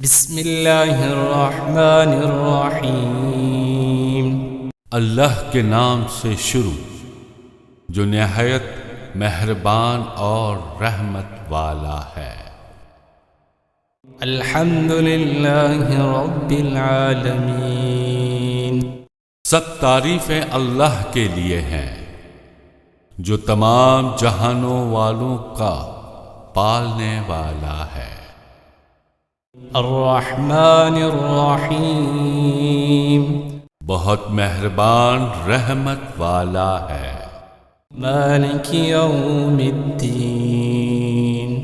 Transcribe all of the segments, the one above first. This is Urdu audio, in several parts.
بسم اللہ الرحمن الرحیم۔ اللہ کے نام سے شروع جو نہایت مہربان اور رحمت والا ہے۔ الحمد للہ رب العالمین۔ سب تعریفیں اللہ کے لیے ہیں جو تمام جہانوں والوں کا پالنے والا ہے۔ الرحمن الرحیم۔ بہت مہربان رحمت والا ہے۔ مالک یوم الدین۔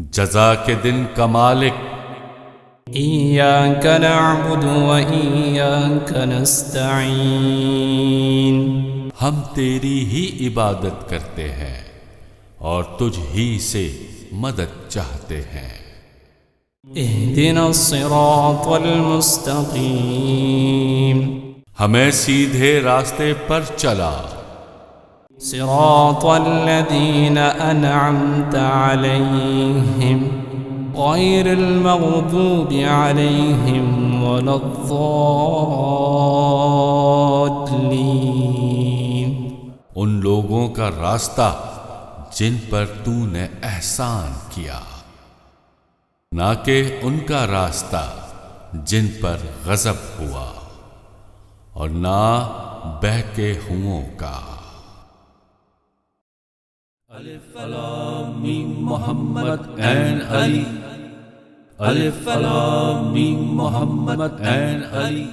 جزا کے دن کا مالک۔ ایاک نعبد و ایاک نستعین۔ ہم تیری ہی عبادت کرتے ہیں اور تجھ ہی سے مدد چاہتے ہیں۔ اہدنا الصراط المستقیم۔ ہمیں سیدھے راستے پر چلا۔ صراط الذین انعمت علیہم غیر المغضوب علیہم ولا الضالین۔ ان لوگوں کا راستہ جن پر تو نے احسان کیا، نہ کہ ان کا راستہ جن پر غضب ہوا اور نہ بہکے ہووں کا۔ الف لام میم محمد عین علی۔ الف لام میم محمد عین علی۔